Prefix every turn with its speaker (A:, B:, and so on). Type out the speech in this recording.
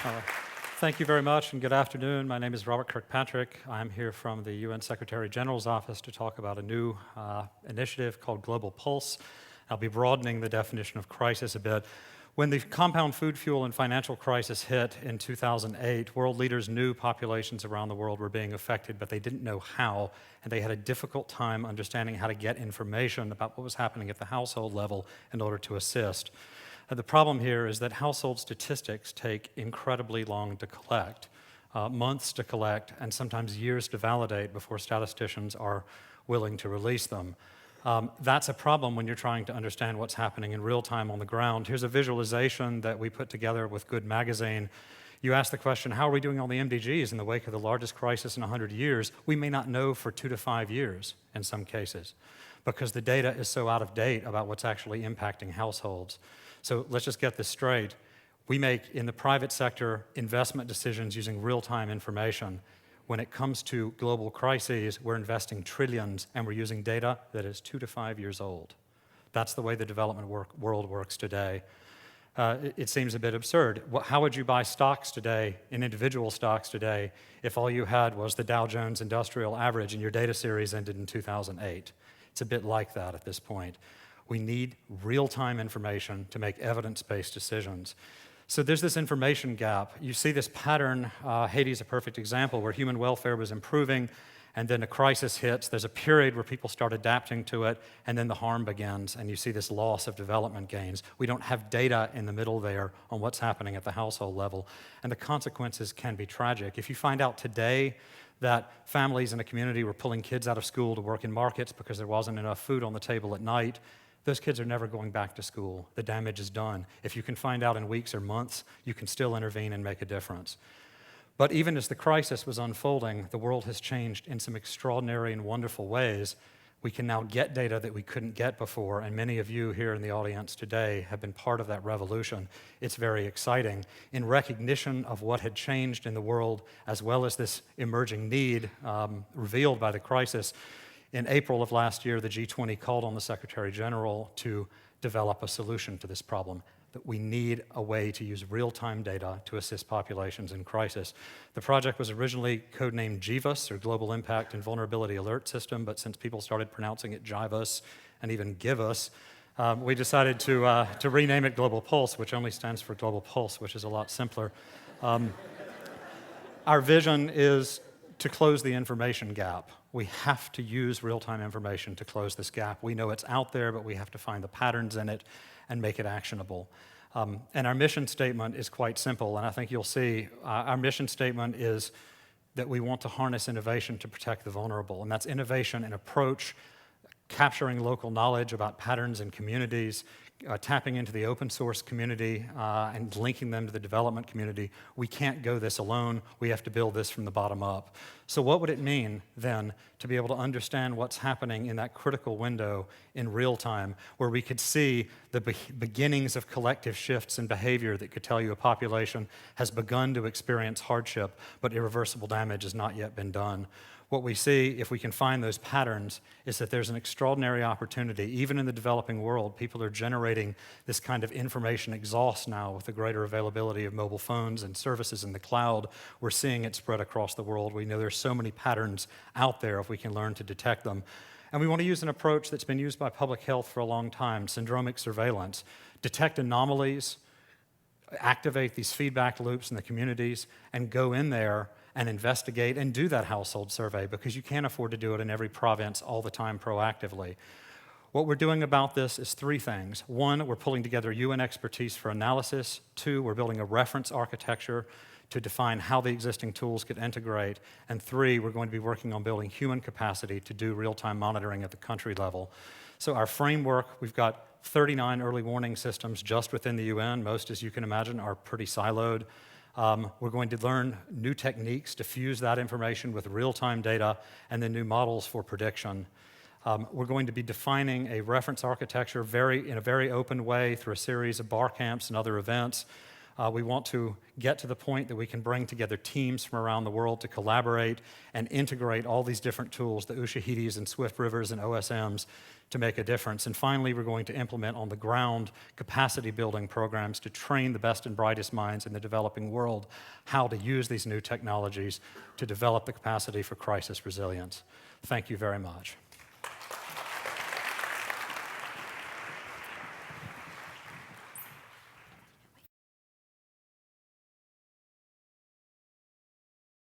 A: Uh, Thank you very much, and good afternoon. My name is Robert Kirkpatrick. I'm here from the UN Secretary General's office to talk about a new initiative called Global Pulse. I'll be broadening the definition of crisis a bit. When the compound food, fuel, and financial crisis hit in 2008, world leaders knew populations around the world were being affected, but they didn't know how, and they had a difficult time understanding how to get information about what was happening at the household level in order to assist. The problem here is that household statistics take incredibly long to collect, months to collect, and sometimes years to validate before statisticians are willing to release them. That's a problem when you're trying to understand what's happening in real time on the ground. Here's a visualization that we put together with Good Magazine. You ask the question, how are we doing on the MDGs in the wake of the largest crisis in 100 years? We may not know for 2 to 5 years in some cases, because the data is so out of date about what's actually impacting households. So let's just get this straight. We make, in the private sector, investment decisions using real-time information. When it comes to global crises, we're investing trillions, and we're using data that is 2 to 5 years old. That's the way the development world works today. It seems a bit absurd. How would you buy stocks today, in individual stocks today, if all you had was the Dow Jones Industrial Average and your data series ended in 2008? It's a bit like that at this point. We need real-time information to make evidence-based decisions. So there's this information gap. You see this pattern, Haiti is a perfect example, where human welfare was improving, and then a crisis hits. There's a period where people start adapting to it, and then the harm begins, and you see this loss of development gains. We don't have data in the middle there on what's happening at the household level, and the consequences can be tragic. If you find out today that families in a community were pulling kids out of school to work in markets because there wasn't enough food on the table at night, those kids are never going back to school. The damage is done. If you can find out in weeks or months, you can still intervene and make a difference. But even as the crisis was unfolding, the world has changed in some extraordinary and wonderful ways. We can now get data that we couldn't get before, and many of you here in the audience today have been part of that revolution. It's very exciting. In recognition of what had changed in the world, as well as this emerging need revealed by the crisis, in April of last year, the G20 called on the Secretary General to develop a solution to this problem, that we need a way to use real-time data to assist populations in crisis. The project was originally codenamed GIVUS, or Global Impact and Vulnerability Alert System, but since people started pronouncing it JIVUS and even GIVUS, we decided to rename it Global Pulse, which only stands for Global Pulse, which is a lot simpler. Our vision is to close the information gap. We have to use real-time information to close this gap. We know it's out there, but we have to find the patterns in it and make it actionable. And our mission statement is quite simple, and I think you'll see our mission statement is that we want to harness innovation to protect the vulnerable, and that's innovation in approach, capturing local knowledge about patterns in communities, tapping into the open source community and linking them to the development community. We can't go this alone. We have to build this from the bottom up. So what would it mean then to be able to understand what's happening in that critical window in real time, where we could see the beginnings of collective shifts in behavior that could tell you a population has begun to experience hardship, but irreversible damage has not yet been done? What we see, if we can find those patterns, is that there's an extraordinary opportunity. Even in the developing world, people are generating this kind of information exhaust now with the greater availability of mobile phones and services in the cloud. We're seeing it spread across the world. We know there's so many patterns out there if we can learn to detect them. And we want to use an approach that's been used by public health for a long time, syndromic surveillance. Detect anomalies, activate these feedback loops in the communities, and go in there and investigate and do that household survey, because you can't afford to do it in every province all the time proactively. What we're doing about this is 3 things. 1, we're pulling together UN expertise for analysis. 2, we're building a reference architecture to define how the existing tools could integrate. And 3, we're going to be working on building human capacity to do real-time monitoring at the country level. So our framework, we've got 39 early warning systems just within the UN. Most, as you can imagine, are pretty siloed. We're going to learn new techniques to fuse that information with real-time data and then new models for prediction. We're going to be defining a reference architecture in a very open way through a series of bar camps and other events. We want to get to the point that we can bring together teams from around the world to collaborate and integrate all these different tools, the Ushahidis and Swift Rivers and OSMs, to make a difference. And finally, we're going to implement on the ground capacity building programs to train the best and brightest minds in the developing world how to use these new technologies to develop the capacity for crisis resilience. Thank you very much.